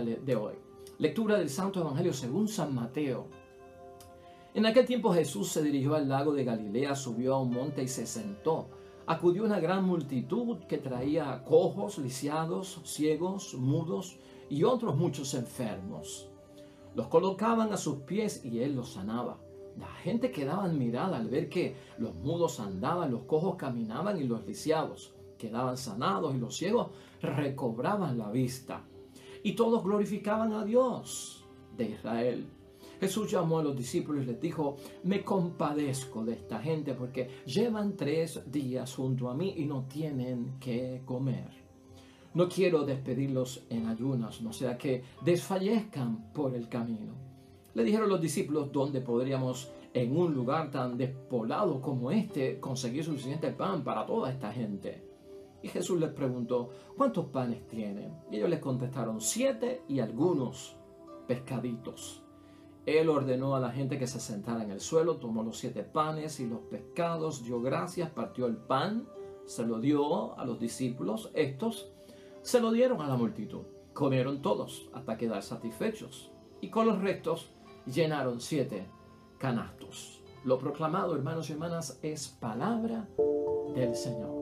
día de hoy. Lectura del Santo Evangelio según San Mateo. En aquel tiempo Jesús se dirigió al lago de Galilea, subió a un monte y se sentó. Acudió una gran multitud que traía cojos, lisiados, ciegos, mudos y otros muchos enfermos. Los colocaban a sus pies y él los sanaba. La gente quedaba admirada al ver que los mudos andaban, los cojos caminaban y los lisiados quedaban sanados y los ciegos recobraban la vista. Y todos glorificaban a Dios de Israel. Jesús llamó a los discípulos y les dijo: me compadezco de esta gente porque llevan 3 días junto a mí y no tienen qué comer. No quiero despedirlos en ayunas, no sea que desfallezcan por el camino. Le dijeron los discípulos: ¿dónde podríamos en un lugar tan despoblado como este conseguir suficiente pan para toda esta gente? Y Jesús les preguntó: ¿cuántos panes tienen? Y ellos les contestaron: 7 y algunos pescaditos. Él ordenó a la gente que se sentara en el suelo, tomó los 7 panes y los pescados, dio gracias, partió el pan, se lo dio a los discípulos, estos se lo dieron a la multitud. Comieron todos hasta quedar satisfechos y con los restos llenaron 7 canastos. Lo proclamado, hermanos y hermanas, es palabra del Señor.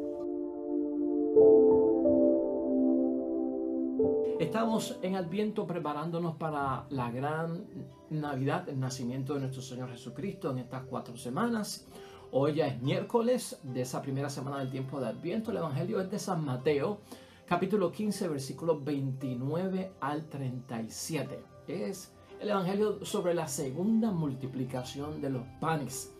Estamos en Adviento preparándonos para la gran Navidad, el nacimiento de nuestro Señor Jesucristo en estas 4 semanas. Hoy ya es miércoles de esa primera semana del tiempo de Adviento. El Evangelio es de San Mateo, capítulo 15, versículos 29 al 37. Es el Evangelio sobre la segunda multiplicación de los panes,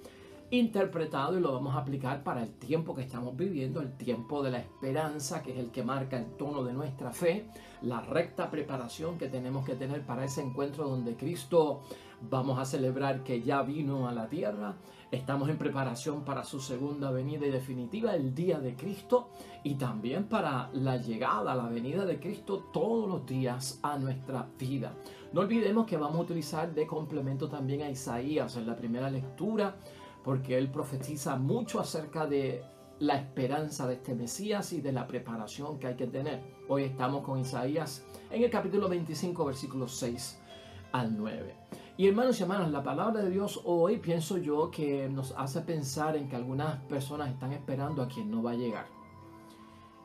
interpretado, y lo vamos a aplicar para el tiempo que estamos viviendo, el tiempo de la esperanza, que es el que marca el tono de nuestra fe, la recta preparación que tenemos que tener para ese encuentro donde Cristo vamos a celebrar que ya vino a la tierra. Estamos en preparación para su segunda venida y definitiva, el día de Cristo, y también para la llegada, la venida de Cristo todos los días a nuestra vida. No olvidemos que vamos a utilizar de complemento también a Isaías en la primera lectura, porque él profetiza mucho acerca de la esperanza de este Mesías y de la preparación que hay que tener. Hoy estamos con Isaías en el capítulo 25, versículos 6 al 9. Y hermanos y hermanas, la palabra de Dios hoy pienso yo que nos hace pensar en que algunas personas están esperando a quien no va a llegar.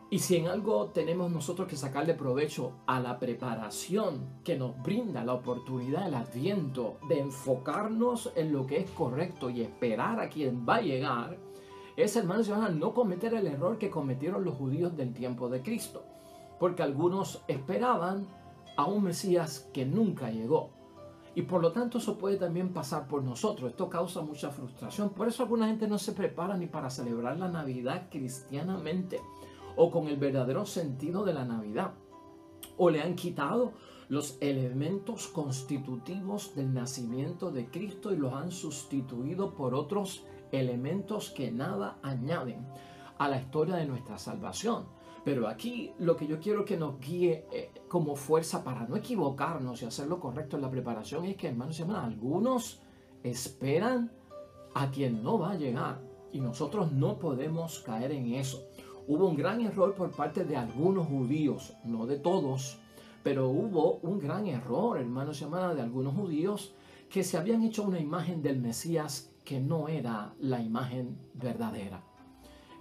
Y si en algo tenemos nosotros que sacarle provecho a la preparación que nos brinda la oportunidad del Adviento de enfocarnos en lo que es correcto y esperar a quien va a llegar, es, hermanos y hermanas, no cometer el error que cometieron los judíos del tiempo de Cristo. Porque algunos esperaban a un Mesías que nunca llegó. Y por lo tanto eso puede también pasar por nosotros. Esto causa mucha frustración. Por eso alguna gente no se prepara ni para celebrar la Navidad cristianamente, o con el verdadero sentido de la Navidad, o le han quitado los elementos constitutivos del nacimiento de Cristo y los han sustituido por otros elementos que nada añaden a la historia de nuestra salvación. Pero aquí lo que yo quiero que nos guíe como fuerza para no equivocarnos y hacer lo correcto en la preparación es que, hermanos y hermanas, algunos esperan a quien no va a llegar y nosotros no podemos caer en eso. Hubo un gran error por parte de algunos judíos, no de todos, pero hubo un gran error, hermanos y hermanas, de algunos judíos que se habían hecho una imagen del Mesías que no era la imagen verdadera.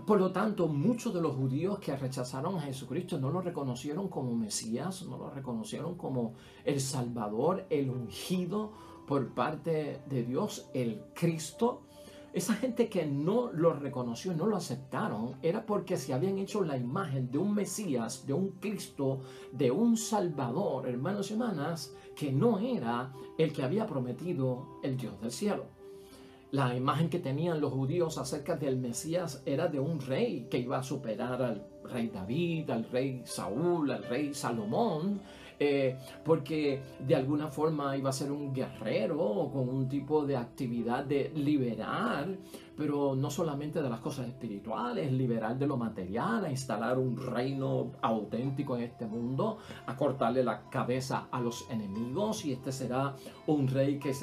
Por lo tanto, muchos de los judíos que rechazaron a Jesucristo no lo reconocieron como Mesías, no lo reconocieron como el Salvador, el ungido por parte de Dios, el Cristo. Esa gente que no lo reconoció, no lo aceptaron, era porque se habían hecho la imagen de un Mesías, de un Cristo, de un Salvador, hermanos y hermanas, que no era el que había prometido el Dios del cielo. La imagen que tenían los judíos acerca del Mesías era de un rey que iba a superar al rey David, al rey Saúl, al rey Salomón, porque de alguna forma iba a ser un guerrero con un tipo de actividad de liberar, pero no solamente de las cosas espirituales, liberar de lo material, a instalar un reino auténtico en este mundo, a cortarle la cabeza a los enemigos, y este será un rey que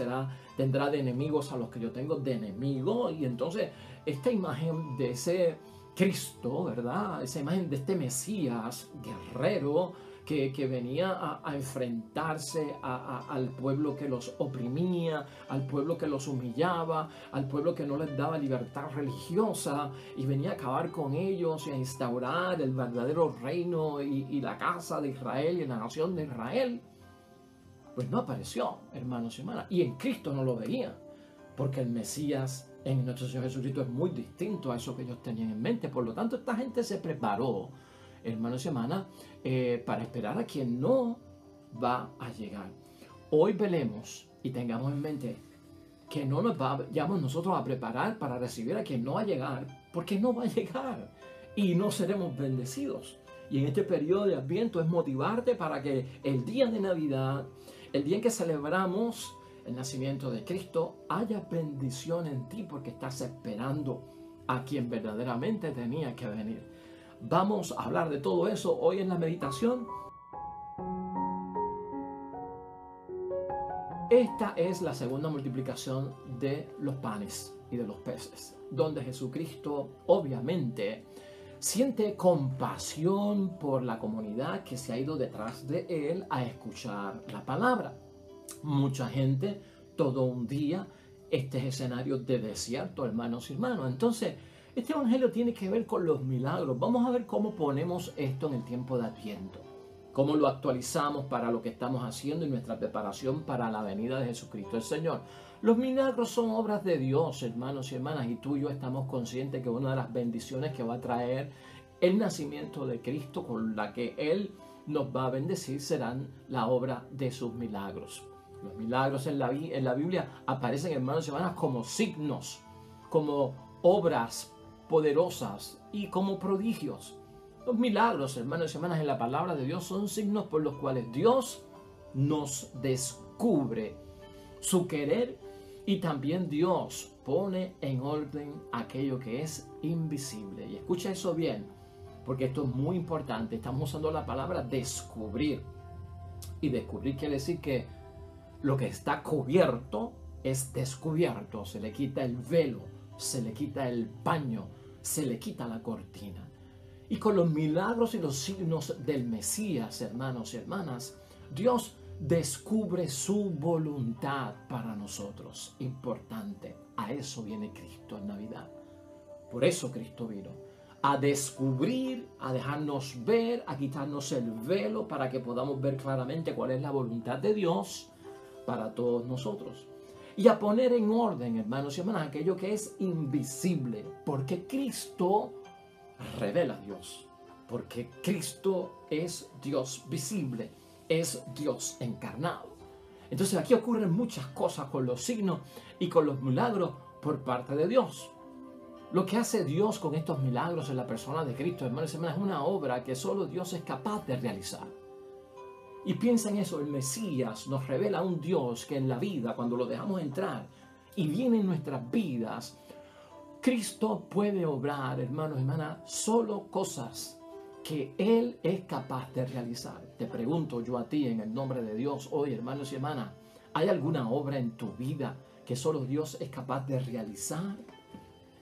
tendrá de enemigos a los que yo tengo de enemigos. Y entonces esta imagen de ese Cristo, ¿verdad? Esa imagen de este Mesías guerrero que venía a enfrentarse al pueblo que los oprimía, al pueblo que los humillaba, al pueblo que no les daba libertad religiosa, y venía a acabar con ellos y a instaurar el verdadero reino y la casa de Israel y la nación de Israel. Pues no apareció, hermanos y hermanas, y en Cristo no lo veían, porque el Mesías en nuestro Señor Jesucristo es muy distinto a eso que ellos tenían en mente. Por lo tanto, esta gente se preparó, hermanos y hermanas, para esperar a quien no va a llegar. Hoy velemos y tengamos en mente que no nos vayamos nosotros a preparar para recibir a quien no va a llegar, porque no va a llegar y no seremos bendecidos. Y en este periodo de Adviento es motivarte para que el día de Navidad, el día en que celebramos el nacimiento de Cristo, haya bendición en ti, porque estás esperando a quien verdaderamente tenía que venir. Vamos a hablar de todo eso hoy en la meditación. Esta es la segunda multiplicación de los panes y de los peces, donde Jesucristo obviamente siente compasión por la comunidad que se ha ido detrás de él a escuchar la palabra. Mucha gente, todo un día, este es escenario de desierto, hermanos y hermanas. Entonces, este evangelio tiene que ver con los milagros. Vamos a ver cómo ponemos esto en el tiempo de Adviento, cómo lo actualizamos para lo que estamos haciendo y nuestra preparación para la venida de Jesucristo el Señor. Los milagros son obras de Dios, hermanos y hermanas, y tú y yo estamos conscientes que una de las bendiciones que va a traer el nacimiento de Cristo, con la que Él nos va a bendecir, serán la obra de sus milagros. Los milagros en la Biblia aparecen, hermanos y hermanas, como signos, como obras poderosas y como prodigios. Los milagros, hermanos y hermanas, en la palabra de Dios son signos por los cuales Dios nos descubre su querer, y también Dios pone en orden aquello que es invisible. Y escucha eso bien, porque esto es muy importante. Estamos usando la palabra descubrir. Y descubrir quiere decir que lo que está cubierto es descubierto. Se le quita el velo, se le quita el paño, se le quita la cortina. Y con los milagros y los signos del Mesías, hermanos y hermanas, Dios descubre su voluntad para nosotros. Importante, a eso viene Cristo en Navidad. Por eso Cristo vino, a descubrir, a dejarnos ver, a quitarnos el velo para que podamos ver claramente cuál es la voluntad de Dios para todos nosotros. Y a poner en orden, hermanos y hermanas, aquello que es invisible, porque Cristo revela a Dios, porque Cristo es Dios visible, es Dios encarnado. Entonces aquí ocurren muchas cosas con los signos y con los milagros por parte de Dios. Lo que hace Dios con estos milagros en la persona de Cristo, hermanos y hermanas, es una obra que solo Dios es capaz de realizar. Y piensa en eso, el Mesías nos revela a un Dios que en la vida, cuando lo dejamos entrar y viene en nuestras vidas, Cristo puede obrar, hermanos y hermanas, solo cosas que Él es capaz de realizar. Te pregunto yo a ti en el nombre de Dios hoy, hermanos y hermanas, ¿hay alguna obra en tu vida que solo Dios es capaz de realizar?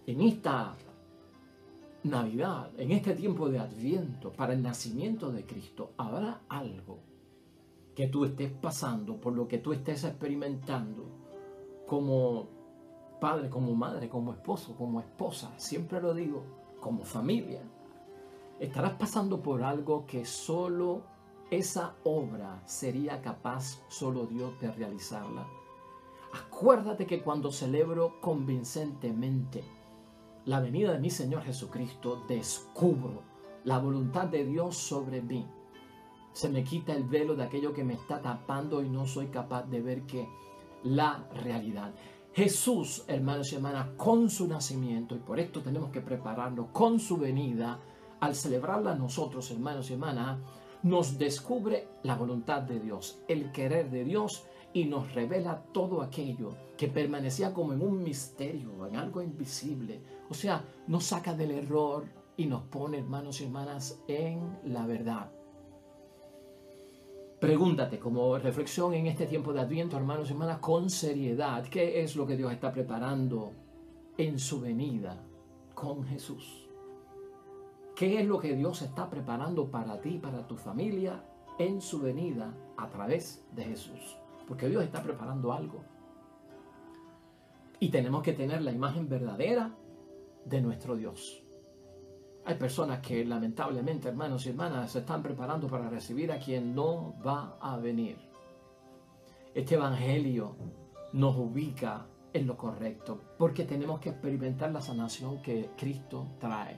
En esta Navidad, en este tiempo de Adviento, para el nacimiento de Cristo, ¿habrá algo que tú estés pasando, por lo que tú estés experimentando como padre, como madre, como esposo, como esposa, siempre lo digo, como familia? Estarás pasando por algo que solo esa obra sería capaz solo Dios de realizarla. Acuérdate que cuando celebro convincentemente la venida de mi Señor Jesucristo, descubro la voluntad de Dios sobre mí. Se me quita el velo de aquello que me está tapando y no soy capaz de ver que la realidad. Jesús, hermanos y hermanas, con su nacimiento, y por esto tenemos que prepararnos, con su venida, al celebrarla nosotros, hermanos y hermanas, nos descubre la voluntad de Dios, el querer de Dios, y nos revela todo aquello que permanecía como en un misterio, en algo invisible. O sea, nos saca del error y nos pone, hermanos y hermanas, en la verdad. Pregúntate como reflexión en este tiempo de Adviento, hermanos y hermanas, con seriedad, ¿qué es lo que Dios está preparando en su venida con Jesús? ¿Qué es lo que Dios está preparando para ti, para tu familia en su venida a través de Jesús. Porque Dios está preparando algo. Y tenemos que tener la imagen verdadera de nuestro Dios. Hay personas que lamentablemente, hermanos y hermanas, se están preparando para recibir a quien no va a venir. Este evangelio nos ubica en lo correcto, porque tenemos que experimentar la sanación que Cristo trae.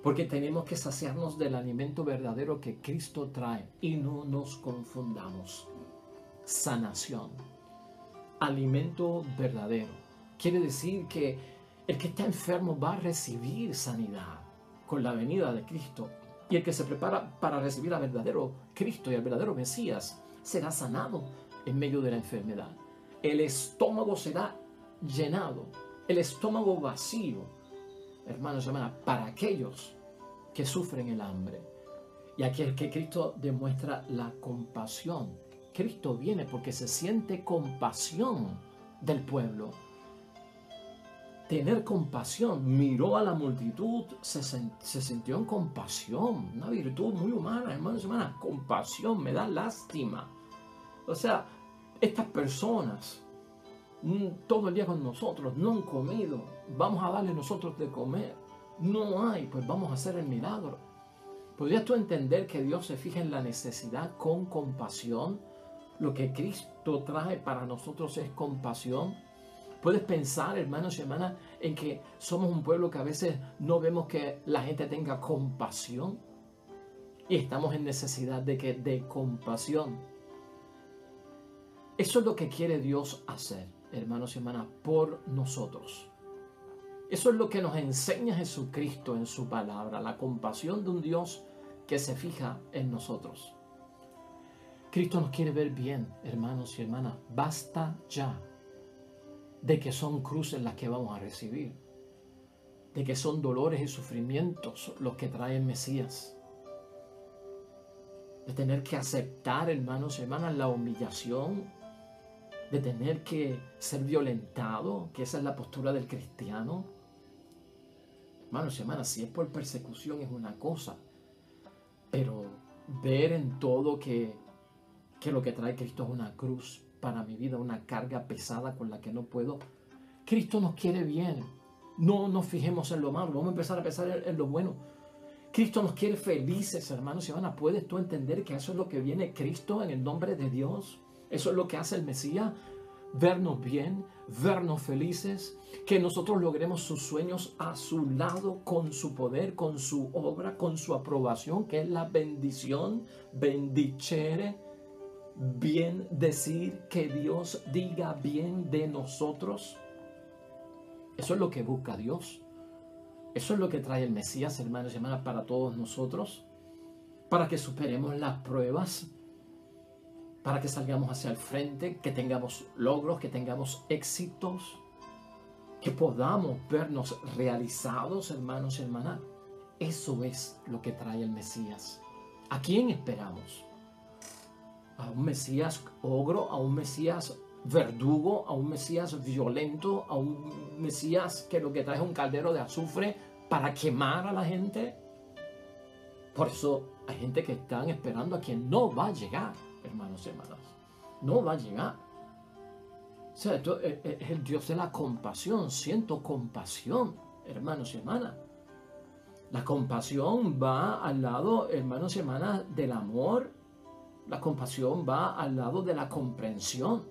Porque tenemos que saciarnos del alimento verdadero que Cristo trae. Y no nos confundamos. Sanación. Alimento verdadero. Quiere decir que el que está enfermo va a recibir sanidad con la venida de Cristo. Y el que se prepara para recibir al verdadero Cristo y al verdadero Mesías será sanado en medio de la enfermedad. El estómago será llenado. El estómago vacío, hermanos y hermanas, para aquellos que sufren el hambre. Y aquí es que Cristo demuestra la compasión. Cristo viene porque se siente compasión del pueblo. Tener compasión. Miró a la multitud, se sintió en compasión. Una virtud muy humana, hermanos y hermanas. Compasión, me da lástima. O sea, estas personas todo el día con nosotros, no han comido, vamos a darle nosotros de comer. No hay, pues vamos a hacer el milagro. ¿Podrías tú entender que Dios se fija en la necesidad con compasión? Lo que Cristo trae para nosotros es compasión. Puedes pensar, hermanos y hermanas, en que somos un pueblo que a veces no vemos que la gente tenga compasión y estamos en necesidad de compasión. Eso es lo que quiere Dios hacer, hermanos y hermanas, por nosotros. Eso es lo que nos enseña Jesucristo en su palabra, la compasión de un Dios que se fija en nosotros. Cristo nos quiere ver bien, hermanos y hermanas. Basta ya de que son cruces las que vamos a recibir, de que son dolores y sufrimientos los que trae el Mesías, de tener que aceptar, hermanos y hermanas, la humillación, de tener que ser violentado, que esa es la postura del cristiano. Hermanos y hermanas, si es por persecución es una cosa, pero ver en todo que lo que trae Cristo es una cruz para mi vida, una carga pesada con la que no puedo. Cristo nos quiere bien. No nos fijemos en lo malo, vamos a empezar a pensar en lo bueno. Cristo nos quiere felices, hermanos y hermanas. ¿Puedes tú entender que eso es lo que viene Cristo en el nombre de Dios? Eso es lo que hace el Mesías. Vernos bien, vernos felices, que nosotros logremos sus sueños a su lado, con su poder, con su obra, con su aprobación, que es la bendición, bendicere, bien decir, que Dios diga bien de nosotros. Eso es lo que busca Dios. Eso es lo que trae el Mesías, hermanos y hermanas, para todos nosotros, para que superemos las pruebas, para que salgamos hacia el frente, que tengamos logros, que tengamos éxitos, que podamos vernos realizados, hermanos y hermanas. Eso es lo que trae el Mesías. ¿A quién esperamos? ¿A un Mesías ogro? ¿A un Mesías verdugo? ¿A un Mesías violento? ¿A un Mesías que lo que trae es un caldero de azufre para quemar a la gente? Por eso hay gente que están esperando a quien no va a llegar, hermanos y hermanas. No va a llegar. O sea, esto es el Dios de la compasión. Siento compasión, hermanos y hermanas. La compasión va al lado, hermanos y hermanas, del amor. La compasión va al lado de la comprensión.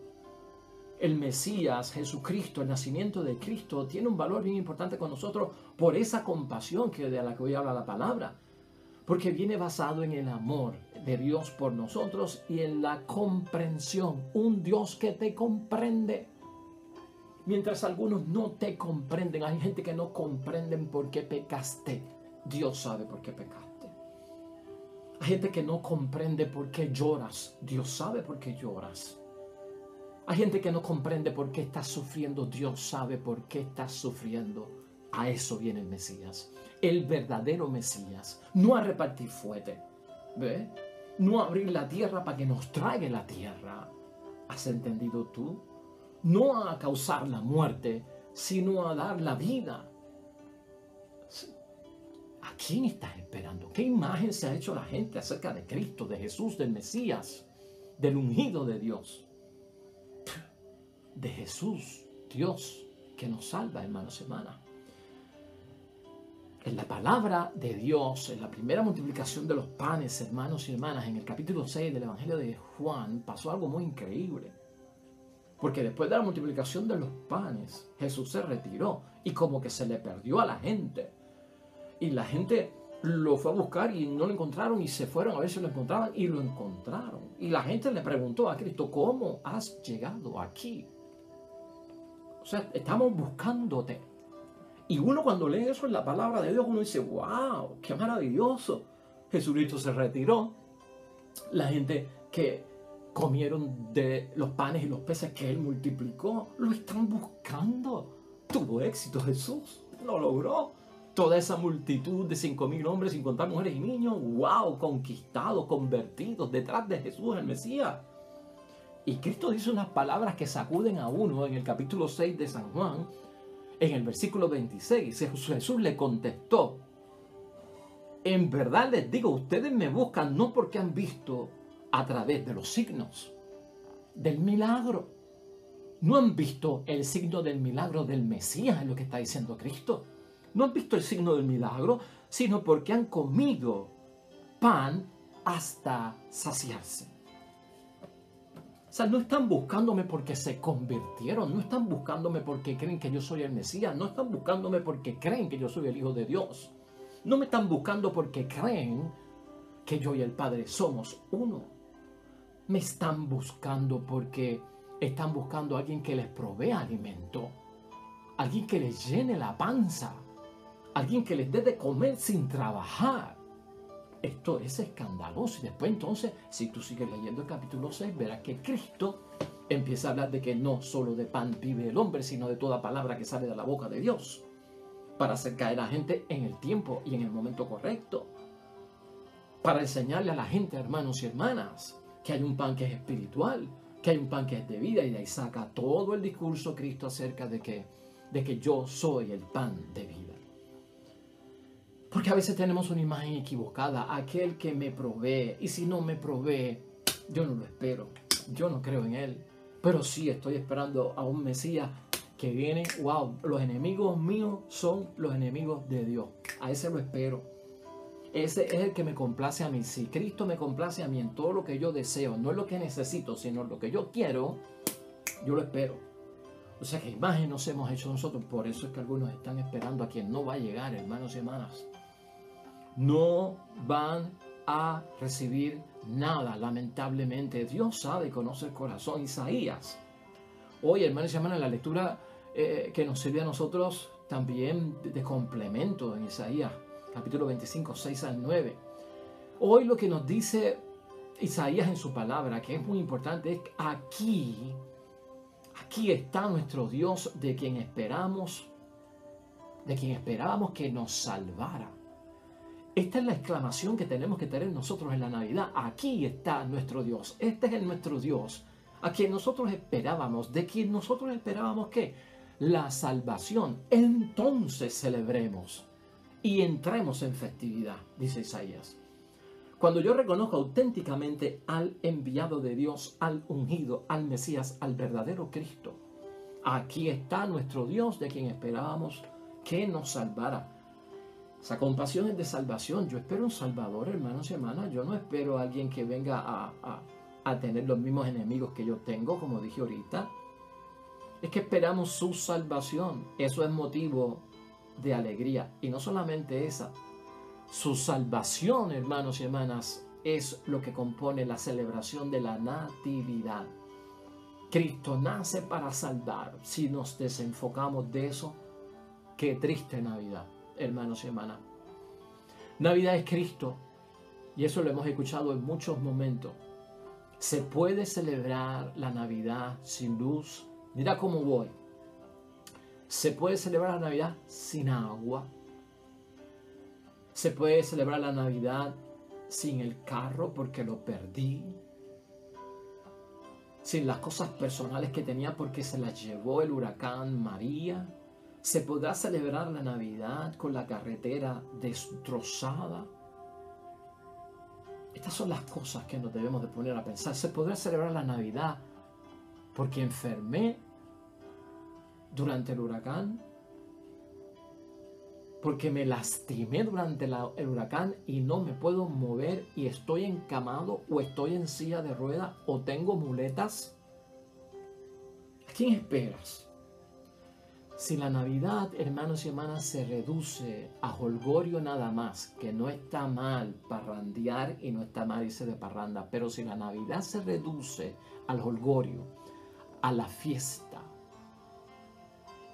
El Mesías, Jesucristo, el nacimiento de Cristo, tiene un valor bien importante con nosotros por esa compasión de la que hoy habla la palabra. Porque viene basado en el amor de Dios por nosotros y en la comprensión. Un Dios que te comprende. Mientras algunos no te comprenden, hay gente que no comprenden por qué pecaste. Dios sabe por qué pecaste. Hay gente que no comprende por qué lloras. Dios sabe por qué lloras. Hay gente que no comprende por qué estás sufriendo. Dios sabe por qué estás sufriendo. A eso viene el Mesías. El verdadero Mesías. No a repartir fuerte. ¿Ve? No a abrir la tierra para que nos traiga la tierra. ¿Has entendido tú? No a causar la muerte, sino a dar la vida. quién estás esperando? ¿Qué imagen se ha hecho la gente acerca de Cristo, de Jesús, del Mesías, del ungido de Dios? De Jesús, Dios, que nos salva, hermanos y hermanas. En la palabra de Dios, en la primera multiplicación de los panes, hermanos y hermanas, en el capítulo 6 del Evangelio de Juan, pasó algo muy increíble. Porque después de la multiplicación de los panes, Jesús se retiró y como que se le perdió a la gente. Y la gente lo fue a buscar y no lo encontraron y se fueron a ver si lo encontraban y lo encontraron. Y la gente le preguntó a Cristo, ¿cómo has llegado aquí? O sea, estamos buscándote. Y uno cuando lee eso en la palabra de Dios, uno dice, wow, qué maravilloso. Jesucristo se retiró. La gente que comieron de los panes y los peces que Él multiplicó, lo están buscando. Tuvo éxito Jesús, lo logró. Toda esa multitud de 5,000 hombres, sin contar mujeres y niños, wow, conquistados, convertidos detrás de Jesús el Mesías. Y Cristo dice unas palabras que sacuden a uno en el capítulo 6 de San Juan. En el versículo 26, Jesús le contestó, en verdad les digo, ustedes me buscan no porque han visto a través de los signos del milagro. No han visto el signo del milagro del Mesías, es lo que está diciendo Cristo. No han visto el signo del milagro, sino porque han comido pan hasta saciarse. O sea, no están buscándome porque se convirtieron, no están buscándome porque creen que yo soy el Mesías, no están buscándome porque creen que yo soy el Hijo de Dios. No me están buscando porque creen que yo y el Padre somos uno. Me están buscando porque están buscando a alguien que les provea alimento, alguien que les llene la panza, alguien que les dé de comer sin trabajar. Esto es escandaloso. Y después entonces, si tú sigues leyendo el capítulo 6, verás que Cristo empieza a hablar de que no solo de pan vive el hombre, sino de toda palabra que sale de la boca de Dios, para hacer caer a la gente en el tiempo y en el momento correcto, para enseñarle a la gente, hermanos y hermanas, que hay un pan que es espiritual, que hay un pan que es de vida, y de ahí saca todo el discurso Cristo acerca de que yo soy el pan de vida. Porque a veces tenemos una imagen equivocada, aquel que me provee, y si no me provee, yo no lo espero, yo no creo en él, pero sí estoy esperando a un Mesías que viene, wow, los enemigos míos son los enemigos de Dios, a ese lo espero, ese es el que me complace a mí. Si Cristo me complace a mí en todo lo que yo deseo, no es lo que necesito, sino lo que yo quiero, yo lo espero. O sea, ¿qué imagen nos hemos hecho nosotros? Por eso es que algunos están esperando a quien no va a llegar, hermanos y hermanas. No van a recibir nada, lamentablemente. Dios sabe y conoce el corazón. Isaías. Hoy, hermanos y hermanas, la lectura que nos sirve a nosotros también de complemento en Isaías, capítulo 25, 6 al 9. Hoy lo que nos dice Isaías en su palabra, que es muy importante, es que aquí está nuestro Dios de quien esperábamos que nos salvara. Esta es la exclamación que tenemos que tener nosotros en la Navidad. Aquí está nuestro Dios. Este es nuestro Dios, a quien nosotros esperábamos, de quien nosotros esperábamos que la salvación. Entonces celebremos y entremos en festividad, dice Isaías. Cuando yo reconozco auténticamente al enviado de Dios, al ungido, al Mesías, al verdadero Cristo, aquí está nuestro Dios de quien esperábamos que nos salvara. Esa compasión es de salvación. Yo espero un Salvador, hermanos y hermanas. Yo no espero a alguien que venga a tener los mismos enemigos que yo tengo, como dije ahorita. Es que esperamos su salvación. Eso es motivo de alegría. Y no solamente esa. Su salvación, hermanos y hermanas, es lo que compone la celebración de la Natividad. Cristo nace para salvar. Si nos desenfocamos de eso, qué triste Navidad, hermanos y hermanas. Navidad es Cristo, y eso lo hemos escuchado en muchos momentos. Se puede celebrar la Navidad sin luz. Mira cómo voy. Se puede celebrar la Navidad sin agua. Se puede celebrar la Navidad sin el carro porque lo perdí. Sin las cosas personales que tenía porque se las llevó el huracán María. ¿Se podrá celebrar la Navidad con la carretera destrozada? Estas son las cosas que nos debemos de poner a pensar. ¿Se podrá celebrar la Navidad porque enfermé durante el huracán? ¿Porque me lastimé durante el huracán y no me puedo mover y estoy encamado o estoy en silla de ruedas o tengo muletas? ¿A quién esperas? Si la Navidad, hermanos y hermanas, se reduce a jolgorio nada más, que no está mal parrandear y no está mal irse de parranda, pero si la Navidad se reduce al jolgorio, a la fiesta,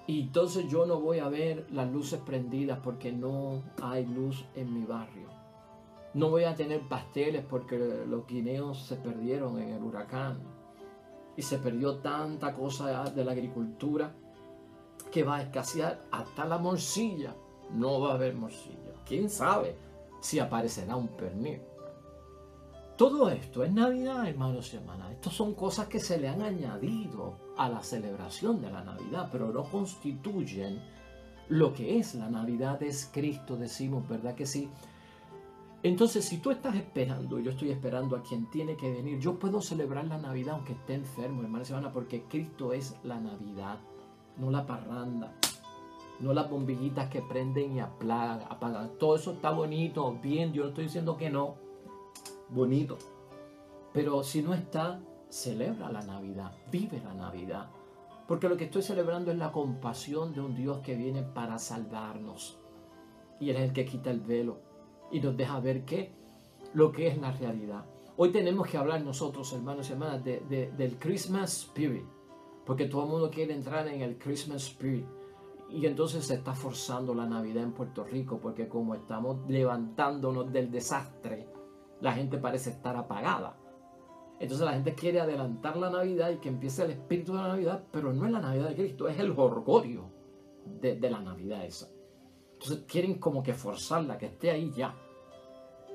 y entonces yo no voy a ver las luces prendidas porque no hay luz en mi barrio, no voy a tener pasteles porque los guineos se perdieron en el huracán y se perdió tanta cosa de la agricultura que va a escasear hasta la morcilla. No va a haber morcilla. ¿Quién sabe si aparecerá un pernil? Todo esto es Navidad, hermanos y hermanas. Estas son cosas que se le han añadido a la celebración de la Navidad, pero no constituyen lo que es la Navidad. Es Cristo, decimos, ¿verdad que sí? Entonces, si tú estás esperando, yo estoy esperando a quien tiene que venir, yo puedo celebrar la Navidad aunque esté enfermo, hermanos y hermanas, porque Cristo es la Navidad. No la parranda, no las bombillitas que prenden y apagan. Todo eso está bonito, bien, yo no estoy diciendo que no, bonito. Pero si no está, celebra la Navidad, vive la Navidad. Porque lo que estoy celebrando es la compasión de un Dios que viene para salvarnos. Y Él es el que quita el velo y nos deja ver lo que es la realidad. Hoy tenemos que hablar nosotros, hermanos y hermanas, del Christmas Spirit. Porque todo el mundo quiere entrar en el Christmas Spirit. Y entonces se está forzando la Navidad en Puerto Rico. Porque como estamos levantándonos del desastre, la gente parece estar apagada. Entonces la gente quiere adelantar la Navidad y que empiece el espíritu de la Navidad. Pero no es la Navidad de Cristo, es el jolgorio de la Navidad esa. Entonces quieren como que forzarla, que esté ahí ya.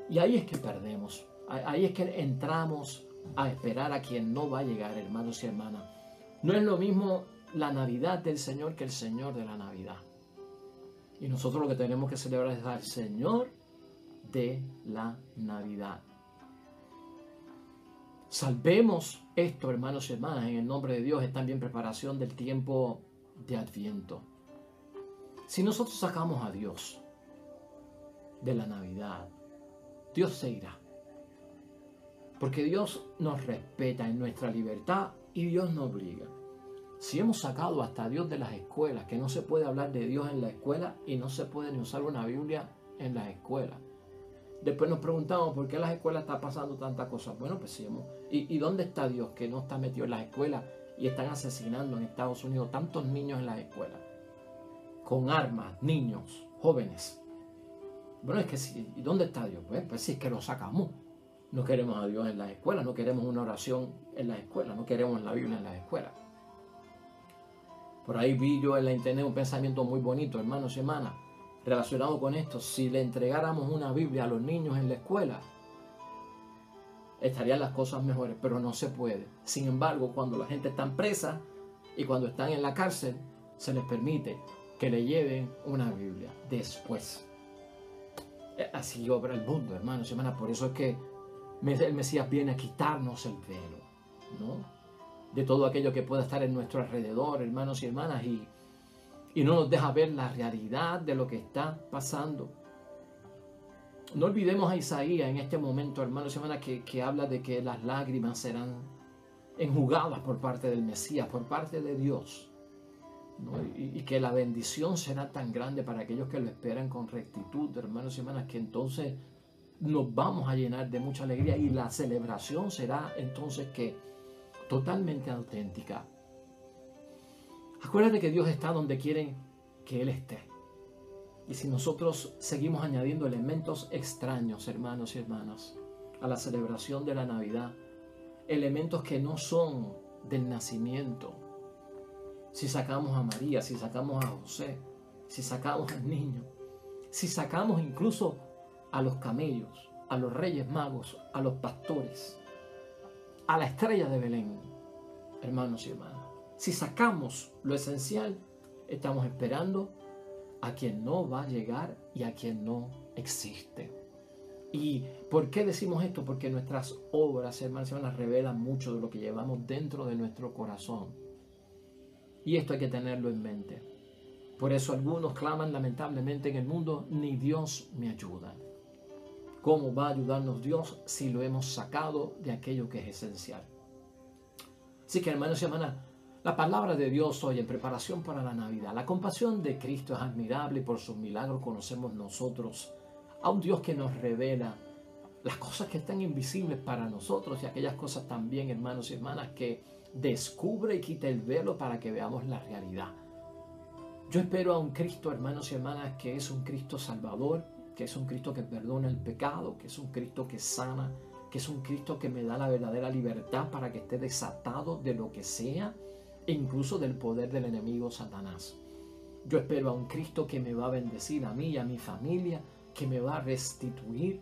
Y ahí es que perdemos. Ahí es que entramos a esperar a quien no va a llegar, hermanos y hermanas. No es lo mismo la Navidad del Señor que el Señor de la Navidad. Y nosotros lo que tenemos que celebrar es al Señor de la Navidad. Salvemos esto, hermanos y hermanas, en el nombre de Dios. Es también preparación del tiempo de Adviento. Si nosotros sacamos a Dios de la Navidad, Dios se irá. Porque Dios nos respeta en nuestra libertad y Dios nos obliga. Si hemos sacado hasta a Dios de las escuelas, que no se puede hablar de Dios en la escuela y no se puede ni usar una Biblia en las escuelas. Después nos preguntamos por qué en las escuelas está pasando tantas cosas. Bueno, pues sí, ¿y dónde está Dios que no está metido en las escuelas y están asesinando en Estados Unidos tantos niños en las escuelas? Con armas, niños, jóvenes. Bueno, es que sí, ¿y dónde está Dios? Pues sí, es que lo sacamos. No queremos a Dios en las escuelas, no queremos una oración en las escuelas, no queremos la Biblia en las escuelas. Por ahí vi yo en la internet un pensamiento muy bonito, hermanos y hermanas, relacionado con esto. Si le entregáramos una Biblia a los niños en la escuela, estarían las cosas mejores, pero no se puede. Sin embargo, cuando la gente está presa y cuando están en la cárcel, se les permite que le lleven una Biblia después. Así obra el mundo, hermanos y hermanas. Por eso es que el Mesías viene a quitarnos el velo, ¿no? De todo aquello que pueda estar en nuestro alrededor, hermanos y hermanas, y no nos deja ver la realidad de lo que está pasando. No olvidemos a Isaías en este momento, hermanos y hermanas, que habla de que las lágrimas serán enjugadas por parte del Mesías, por parte de Dios, ¿no? Y que la bendición será tan grande para aquellos que lo esperan con rectitud, hermanos y hermanas, que entonces nos vamos a llenar de mucha alegría y la celebración será entonces totalmente auténtica. Acuérdate que Dios está donde quiere que Él esté. Y si nosotros seguimos añadiendo elementos extraños, hermanos y hermanas, a la celebración de la Navidad, elementos que no son del nacimiento, si sacamos a María, si sacamos a José, si sacamos al niño, si sacamos incluso a los camellos, a los reyes magos, a los pastores, a la estrella de Belén, hermanos y hermanas, si sacamos lo esencial, estamos esperando a quien no va a llegar y a quien no existe. ¿Y por qué decimos esto? Porque nuestras obras, hermanos y hermanas, revelan mucho de lo que llevamos dentro de nuestro corazón. Y esto hay que tenerlo en mente. Por eso algunos claman lamentablemente en el mundo: ni Dios me ayuda. ¿Cómo va a ayudarnos Dios si lo hemos sacado de aquello que es esencial? Así que, hermanos y hermanas, la palabra de Dios hoy en preparación para la Navidad. La compasión de Cristo es admirable y por sus milagros conocemos nosotros a un Dios que nos revela las cosas que están invisibles para nosotros y aquellas cosas también, hermanos y hermanas, que descubre y quita el velo para que veamos la realidad. Yo espero a un Cristo, hermanos y hermanas, que es un Cristo salvador, que es un Cristo que perdona el pecado, que es un Cristo que sana, que es un Cristo que me da la verdadera libertad para que esté desatado de lo que sea, e incluso del poder del enemigo Satanás. Yo espero a un Cristo que me va a bendecir a mí y a mi familia, que me va a restituir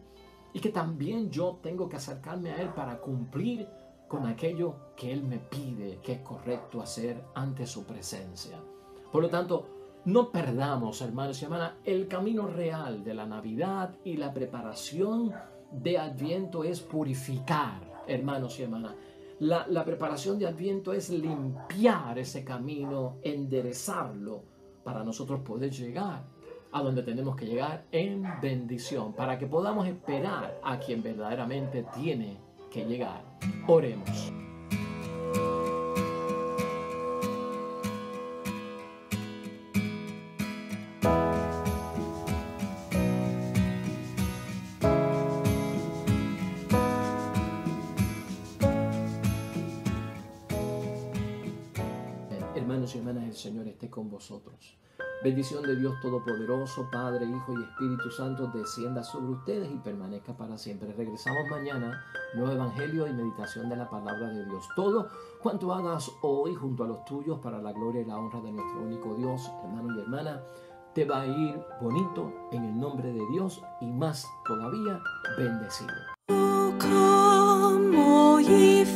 y que también yo tengo que acercarme a Él para cumplir con aquello que Él me pide que es correcto hacer ante su presencia. Por lo tanto, no perdamos, hermanos y hermanas, el camino real de la Navidad y la preparación de Adviento es purificar, hermanos y hermanas. La preparación de Adviento es limpiar ese camino, enderezarlo para nosotros poder llegar a donde tenemos que llegar en bendición, para que podamos esperar a quien verdaderamente tiene que llegar. Oremos. Hermanos y hermanas, el Señor esté con vosotros. Bendición de Dios Todopoderoso, Padre, Hijo y Espíritu Santo, descienda sobre ustedes y permanezca para siempre. Regresamos mañana, nuevo Evangelio y meditación de la palabra de Dios. Todo cuanto hagas hoy junto a los tuyos para la gloria y la honra de nuestro único Dios, hermano y hermana, te va a ir bonito en el nombre de Dios y más todavía bendecido. Come, all ye